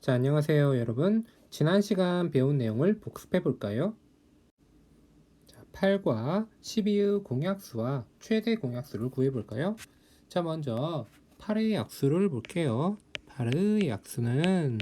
자, 안녕하세요, 여러분. 지난 시간 배운 내용을 복습해 볼까요? 자, 8과 12의 공약수와 최대 공약수를 구해 볼까요? 자, 먼저 8의 약수를 볼게요. 8의 약수는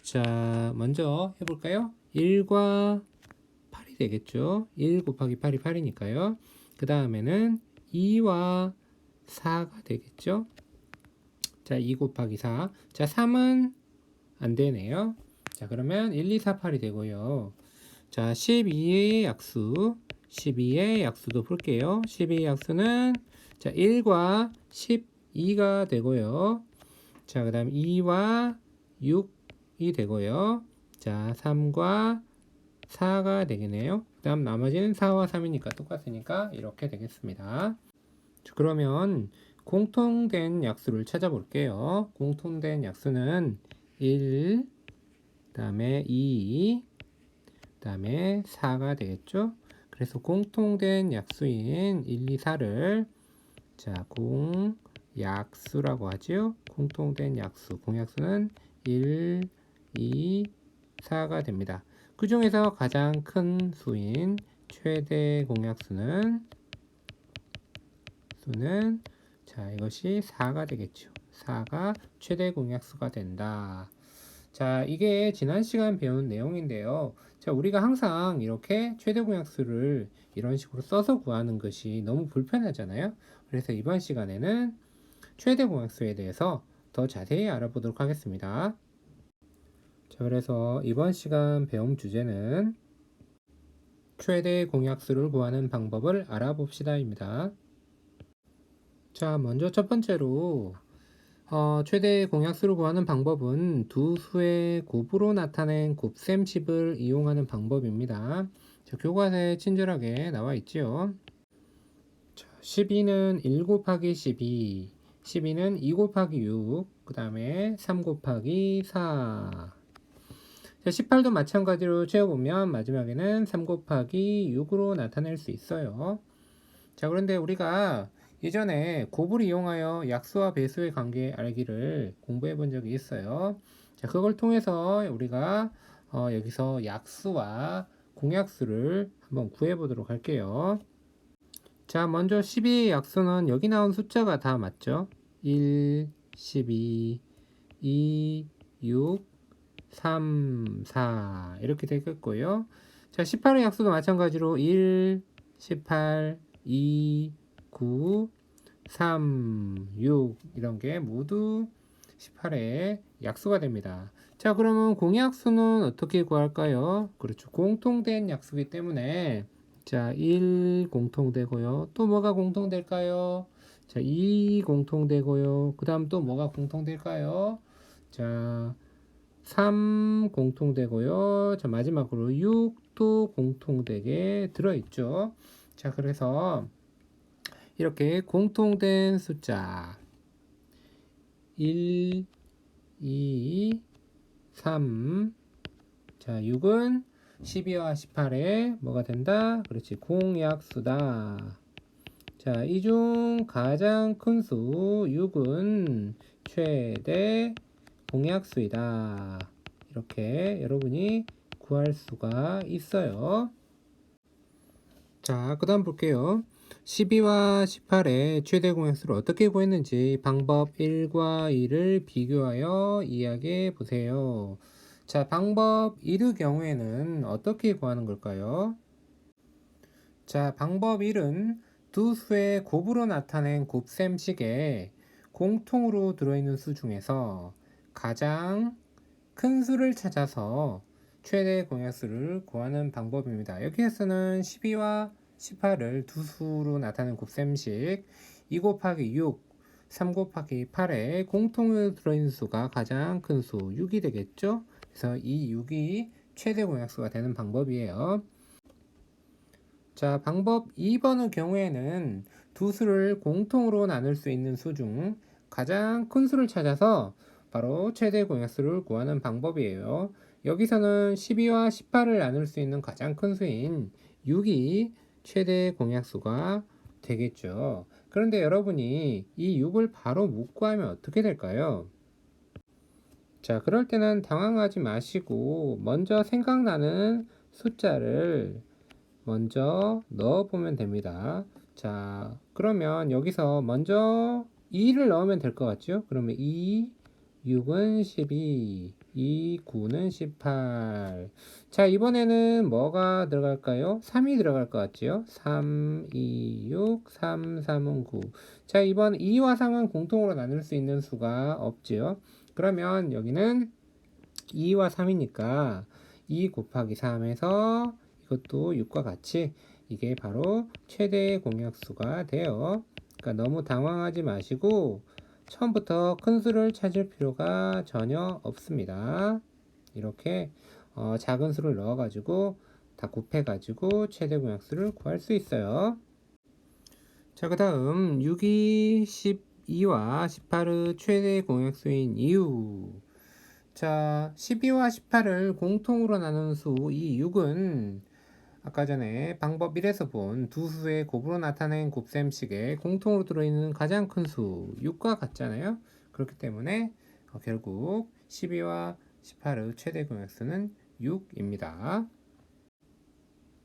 자, 먼저 해 볼까요? 1과 8이 되겠죠. 1 곱하기 8이 8이니까요. 그 다음에는 2와 4가 되겠죠. 자, 2 곱하기 4. 자, 3은 안 되네요. 자, 그러면 1, 2, 4, 8이 되고요. 자, 12의 약수, 12의 약수도 볼게요. 12의 약수는 자, 1과 12가 되고요. 자, 그 다음 2와 6이 되고요. 자, 3과 4가 되겠네요. 그 다음 나머지는 4와 3이니까 똑같으니까 이렇게 되겠습니다. 자, 그러면 공통된 약수를 찾아볼게요. 공통된 약수는 1, 그 다음에 2, 그 다음에 4가 되겠죠. 그래서 공통된 약수인 1, 2, 4를 자, 공약수라고 하죠. 공통된 약수, 공약수는 1, 2, 4가 됩니다. 그 중에서 가장 큰 수인 최대 공약수는 자, 이것이 4가 되겠죠. 4가 최대 공약수가 된다. 자, 이게 지난 시간 배운 내용인데요. 자, 우리가 항상 이렇게 최대 공약수를 이런 식으로 써서 구하는 것이 너무 불편하잖아요. 그래서 이번 시간에는 최대 공약수에 대해서 더 자세히 알아보도록 하겠습니다. 자, 그래서 이번 시간 배움 주제는 최대 공약수를 구하는 방법을 알아봅시다입니다. 자, 먼저 첫 번째로 최대 공약수를 구하는 방법은 두 수의 곱으로 나타낸 곱셈식을 이용하는 방법입니다. 자, 교과서에 친절하게 나와 있지요. 자, 12는 1 곱하기 12, 12는 2 곱하기 6, 그 다음에 3 곱하기 4. 자, 18도 마찬가지로 채워보면 마지막에는 3 곱하기 6으로 나타낼 수 있어요. 자, 그런데 우리가 예전에 곱을 이용하여 약수와 배수의 관계 알기를 공부해 본 적이 있어요. 자, 그걸 통해서 우리가 여기서 약수와 공약수를 한번 구해 보도록 할게요. 자, 먼저 12의 약수는 여기 나온 숫자가 다 맞죠? 1, 12, 2, 6, 3, 4 이렇게 되겠고요. 자, 18의 약수도 마찬가지로 1, 18, 2, 9, 3, 6 이런 게 모두 18의 약수가 됩니다. 자, 그러면 공약수는 어떻게 구할까요? 그렇죠. 공통된 약수이기 때문에 자, 1 공통되고요. 또 뭐가 공통될까요? 자, 2 공통되고요. 그 다음 또 뭐가 공통될까요? 자, 3 공통되고요. 자, 마지막으로 6도 공통되게 들어있죠. 자, 그래서 이렇게 공통된 숫자 1, 2, 3. 자, 6은 12와 18에 뭐가 된다? 그렇지, 공약수다. 자, 이 중 가장 큰 수 6은 최대 공약수이다. 이렇게 여러분이 구할 수가 있어요. 자, 그 다음 볼게요. 12와 18의 최대 공약수를 어떻게 구했는지 방법 1과 2를 비교하여 이야기해 보세요. 자, 방법 1의 경우에는 어떻게 구하는 걸까요? 자, 방법 1은 두 수의 곱으로 나타낸 곱셈식에 공통으로 들어있는 수 중에서 가장 큰 수를 찾아서 최대 공약수를 구하는 방법입니다. 여기에서는 12와 18을 두 수로 나타낸 곱셈식 2 곱하기 6, 3 곱하기 8에 공통으로 들어있는 수가 가장 큰 수 6이 되겠죠. 그래서 이 6이 최대 공약수가 되는 방법이에요. 자, 방법 2번의 경우에는 두 수를 공통으로 나눌 수 있는 수 중 가장 큰 수를 찾아서 바로 최대 공약수를 구하는 방법이에요. 여기서는 12와 18을 나눌 수 있는 가장 큰 수인 6이 최대 공약수가 되겠죠. 그런데 여러분이 이 6을 바로 못 구하면 어떻게 될까요? 자, 그럴 때는 당황하지 마시고 먼저 생각나는 숫자를 먼저 넣어보면 됩니다. 자, 그러면 여기서 먼저 2를 넣으면 될 것 같죠? 그러면 2, 6은 12, 2, 9는 18. 자, 이번에는 뭐가 들어갈까요? 3이 들어갈 것 같지요? 3, 2, 6, 3, 3은 9. 자, 이번 2와 3은 공통으로 나눌 수 있는 수가 없지요? 그러면 여기는 2와 3이니까 2 곱하기 3에서 이것도 6과 같이 이게 바로 최대 공약수가 돼요. 그러니까 너무 당황하지 마시고 처음부터 큰 수를 찾을 필요가 전혀 없습니다. 이렇게 작은 수를 넣어가지고 다 곱해가지고 최대 공약수를 구할 수 있어요. 자, 그 다음 6이 12와 18의 최대 공약수인 이유. 자, 12와 18을 공통으로 나누는 수, 이 6은 아까 전에 방법 1에서 본 두 수의 곱으로 나타낸 곱셈식에 공통으로 들어있는 가장 큰 수, 6과 같잖아요. 그렇기 때문에 결국 12와 18의 최대 공약수는 6입니다.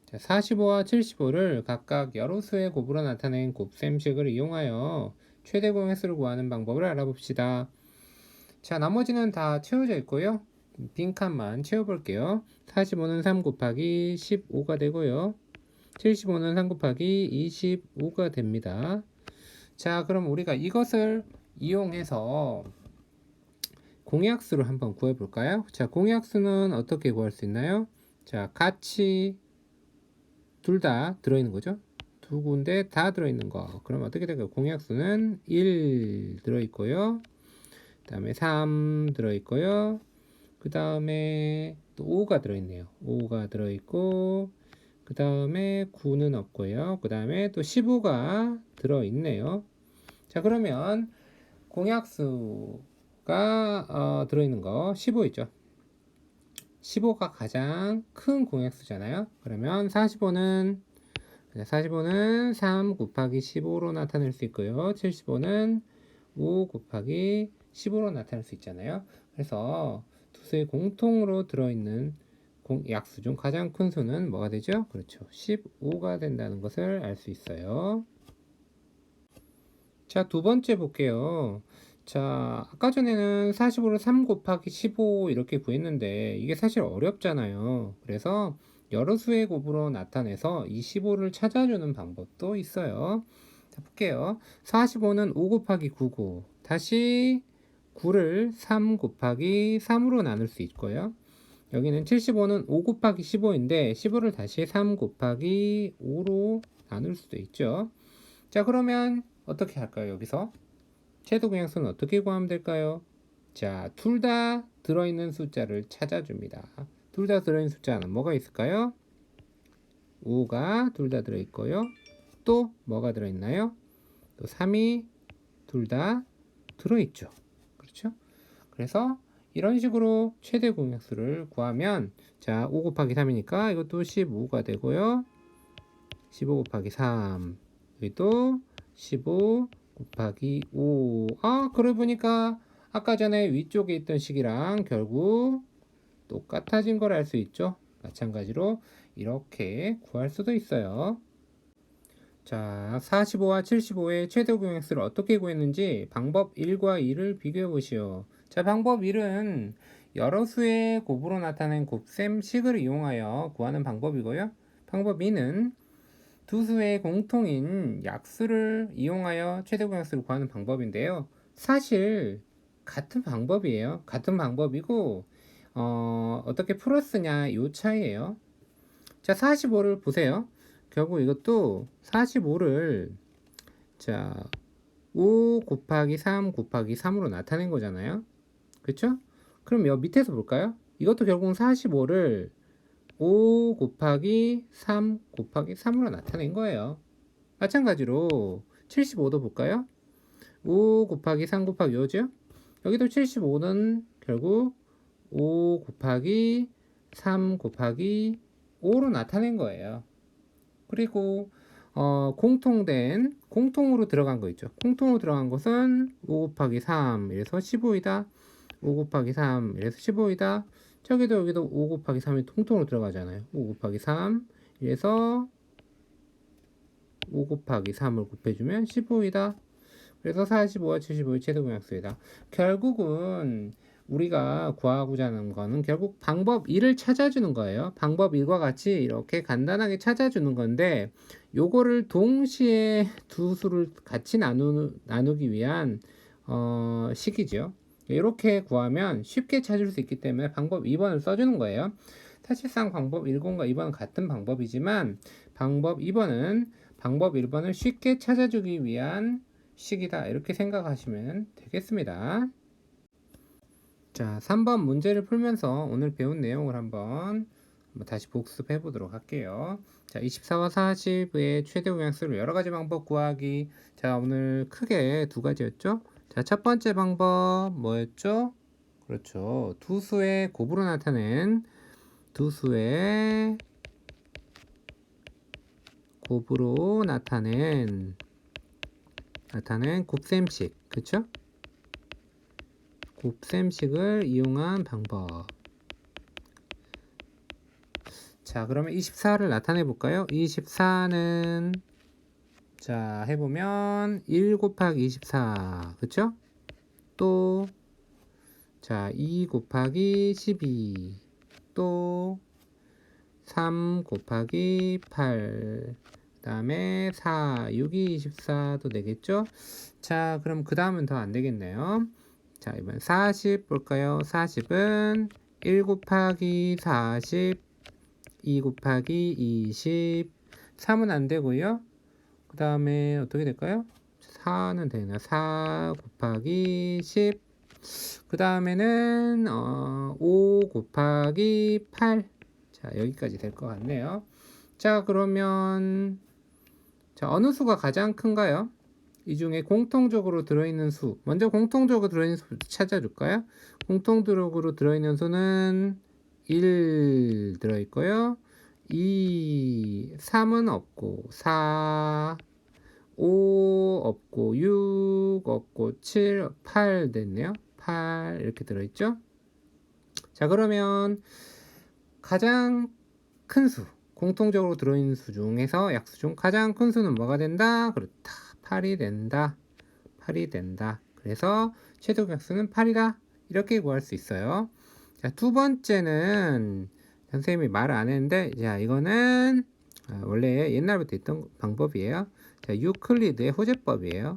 자, 45와 75를 각각 여러 수의 곱으로 나타낸 곱셈식을 이용하여 최대 공약수를 구하는 방법을 알아봅시다. 자, 나머지는 다 채워져 있고요. 빈 칸만 채워볼게요. 45는 3 곱하기 15가 되고요. 75는 3 곱하기 25가 됩니다. 자, 그럼 우리가 이것을 이용해서 공약수를 한번 구해볼까요? 자, 공약수는 어떻게 구할 수 있나요? 자, 같이 둘 다 들어있는 거죠. 두 군데 다 들어있는 거. 그럼 어떻게 될까요? 공약수는 1 들어있고요. 그 다음에 3 들어있고요. 그 다음에 또 5가 들어있네요. 5가 들어있고, 그 다음에 9는 없고요. 그 다음에 또 15가 들어있네요. 자, 그러면 공약수가 들어있는 거 15 있죠. 15가 가장 큰 공약수잖아요. 그러면 45는 3 곱하기 15로 나타낼 수 있고요. 75는 5 곱하기 15로 나타낼 수 있잖아요. 그래서 두 수의 공통으로 들어있는 약수 중 가장 큰 수는 뭐가 되죠? 그렇죠. 15가 된다는 것을 알 수 있어요. 자, 두 번째 볼게요. 자, 아까 전에는 45를 3 곱하기 15 이렇게 구했는데 이게 사실 어렵잖아요. 그래서 여러 수의 곱으로 나타내서 이 15를 찾아주는 방법도 있어요. 자, 볼게요. 45는 5 곱하기 9고 다시 9를 3 곱하기 3으로 나눌 수 있고요. 여기는 75는 5 곱하기 15인데 15를 다시 3 곱하기 5로 나눌 수도 있죠. 자, 그러면 어떻게 할까요? 여기서 최대 공약수는 어떻게 구하면 될까요? 자, 둘 다 들어있는 숫자를 찾아줍니다. 둘 다 들어있는 숫자는 뭐가 있을까요? 5가 둘 다 들어있고요. 또 뭐가 들어있나요? 또 3이 둘 다 들어있죠. 그렇죠? 그래서 이런 식으로 최대 공약수를 구하면 자, 5 곱하기 3이니까 이것도 15가 되고요. 15 곱하기 3 여기도 15 곱하기 5. 그러고 보니까 아까 전에 위쪽에 있던 식이랑 결국 똑같아진 걸 알 수 있죠. 마찬가지로 이렇게 구할 수도 있어요. 자, 45와 75의 최대 공약수를 어떻게 구했는지 방법 1과 2를 비교해 보시오. 자, 방법 1은 여러 수의 곱으로 나타낸 곱셈식을 이용하여 구하는 방법이고요. 방법 2는 두 수의 공통인 약수를 이용하여 최대 공약수를 구하는 방법인데요. 사실 같은 방법이에요. 같은 방법이고 어떻게 풀었으냐 요 차이예요. 자, 45를 보세요. 결국 이것도 45를 자, 5 곱하기 3 곱하기 3으로 나타낸 거잖아요. 그렇죠? 그럼 여 밑에서 볼까요? 이것도 결국은 45를 5 곱하기 3 곱하기 3으로 나타낸 거예요. 마찬가지로 75도 볼까요? 5 곱하기 3 곱하기 5죠? 여기도 75는 결국 5 곱하기 3 곱하기 5로 나타낸 거예요. 그리고 공통으로 들어간 거 있죠. 공통으로 들어간 것은 5 곱하기 3 이래서 15이다. 5 곱하기 3 이래서 15이다. 저기도 여기도 5 곱하기 3이 통통으로 들어가잖아요. 5 곱하기 3 이래서 5 곱하기 3을 곱해주면 15이다. 그래서 45와 75의 최대공약수이다. 결국은 우리가 구하고자 하는 거는 결국 방법 1을 찾아주는 거예요. 방법 1과 같이 이렇게 간단하게 찾아주는 건데 요거를 동시에 두 수를 같이 나누기 위한 식이죠. 이렇게 구하면 쉽게 찾을 수 있기 때문에 방법 2번을 써주는 거예요. 사실상 방법 1번과 2번은 같은 방법이지만 방법 2번은 방법 1번을 쉽게 찾아주기 위한 식이다. 이렇게 생각하시면 되겠습니다. 자, 3번 문제를 풀면서 오늘 배운 내용을 한번 다시 복습해 보도록 할게요. 자, 24와 40의 최대 공약수를 여러 가지 방법 구하기. 자, 오늘 크게 두 가지였죠. 자, 첫 번째 방법 뭐였죠? 그렇죠. 두 수의 곱으로 나타낸 두 수의 곱으로 나타낸 곱셈식, 그쵸? 곱셈식을 이용한 방법. 자, 그러면 24를 나타내 볼까요? 24는 자, 해보면 1 곱하기 24, 그쵸? 또 자, 2 곱하기 12, 또 3 곱하기 8, 그 다음에 4, 6이 24도 되겠죠? 자, 그럼 그 다음은 더 안 되겠네요. 자, 이번 40 볼까요? 40은 1 곱하기 40, 2 곱하기 20, 3은 안 되고요. 그 다음에 어떻게 될까요? 4는 되나? 4 곱하기 10, 그 다음에는 5 곱하기 8. 자, 여기까지 될 것 같네요. 자, 그러면 자, 어느 수가 가장 큰가요? 이 중에 공통적으로 들어있는 수, 먼저 공통적으로 들어있는 수 찾아줄까요? 공통적으로 들어있는 수는 1 들어있고요. 2, 3은 없고, 4, 5 없고, 6 없고, 7, 8 됐네요. 8 이렇게 들어있죠? 자, 그러면 가장 큰 수, 공통적으로 들어있는 수 중에서 약수 중 가장 큰 수는 뭐가 된다? 그렇다. 8이 된다. 8이 된다. 그래서 최대 약수는 8이다. 이렇게 구할 수 있어요. 자, 두 번째는 선생님이 말을 안 했는데, 자, 이거는 원래 옛날부터 있던 방법이에요. 자, 유클리드의 호재법이에요.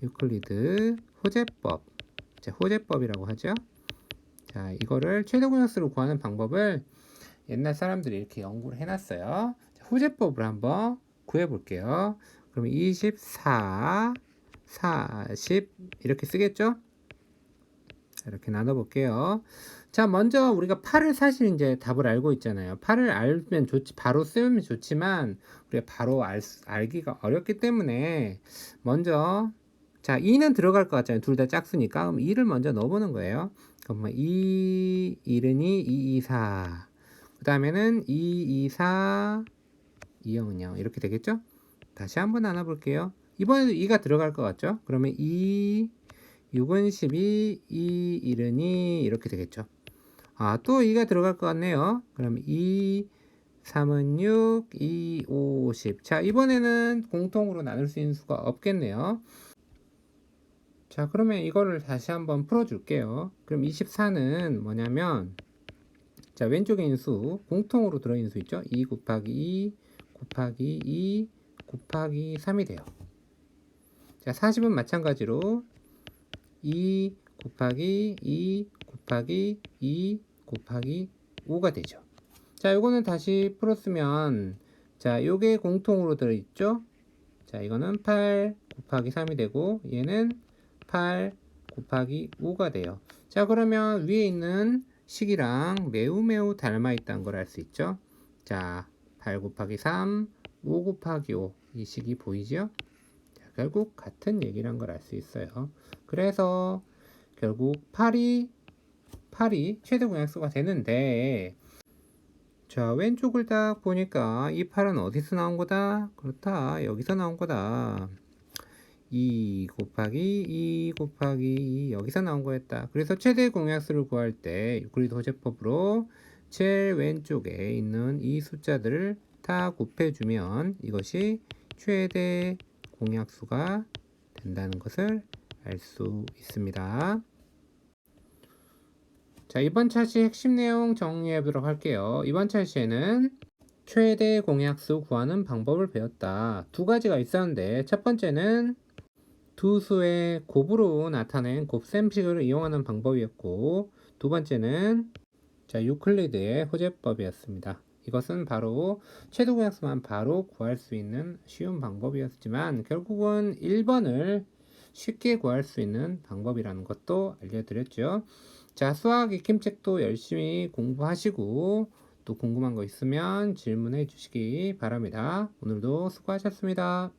유클리드 호재법. 자, 호재법이라고 하죠. 자, 이거를 최대 공약수를 구하는 방법을 옛날 사람들이 이렇게 연구를 해놨어요. 자, 호재법을 한번 구해볼게요. 그러면 24, 40 이렇게 쓰겠죠? 이렇게 나눠볼게요. 자, 먼저 우리가 8을 사실 이제 답을 알고 있잖아요. 8을 알면 좋지, 바로 쓰면 좋지만 우리가 바로 알기가 어렵기 때문에 먼저 자, 2는 들어갈 것 같잖아요. 둘 다 짝수니까. 그럼 2를 먼저 넣어보는 거예요. 그럼 2, 1은 2, 2, 2, 4. 그 다음에는 2, 2, 4, 2, 0은 0. 이렇게 되겠죠? 다시 한번 나눠볼게요. 이번에도 2가 들어갈 것 같죠? 그러면 2, 6은 12, 2, 1은 2 이렇게 되겠죠. 아, 또 2가 들어갈 것 같네요. 그럼 2, 3은 6, 2, 5, 10. 자, 이번에는 공통으로 나눌 수 있는 수가 없겠네요. 자, 그러면 이거를 다시 한번 풀어줄게요. 그럼 24는 뭐냐면 자, 왼쪽에 있는 수, 공통으로 들어있는 수 있죠? 2 곱하기 2 곱하기 2 곱하기 3이 돼요. 자, 40은 마찬가지로 2 곱하기 2 곱하기 2 곱하기 5가 되죠. 자, 요거는 다시 풀었으면 자, 요게 공통으로 들어있죠? 자, 이거는 8 곱하기 3이 되고 얘는 8 곱하기 5가 돼요. 자, 그러면 위에 있는 식이랑 매우 닮아 있다는 걸 알 수 있죠. 자, 8 곱하기 3, 5 곱하기 5. 이 식이 보이죠? 자, 결국 같은 얘기란 걸 알 수 있어요. 그래서 결국 8이 최대 공약수가 되는데 자, 왼쪽을 딱 보니까 이 8은 어디서 나온 거다? 그렇다. 여기서 나온 거다. 2 곱하기 2 곱하기 2 여기서 나온 거였다. 그래서 최대 공약수를 구할 때 유클리드 호재법으로 제일 왼쪽에 있는 이 숫자들을 다 곱해주면 이것이 최대 공약수가 된다는 것을 알 수 있습니다. 자, 이번 차시 핵심 내용 정리해 보도록 할게요. 이번 차시에는 최대 공약수 구하는 방법을 배웠다. 두 가지가 있었는데 첫 번째는 두 수의 곱으로 나타낸 곱셈식을 이용하는 방법이었고, 두 번째는 유클리드의 호재법이었습니다. 이것은 바로 최대 공약수만 바로 구할 수 있는 쉬운 방법이었지만 결국은 1번을 쉽게 구할 수 있는 방법이라는 것도 알려드렸죠. 자, 수학 익힘책도 열심히 공부하시고 또 궁금한 거 있으면 질문해 주시기 바랍니다. 오늘도 수고하셨습니다.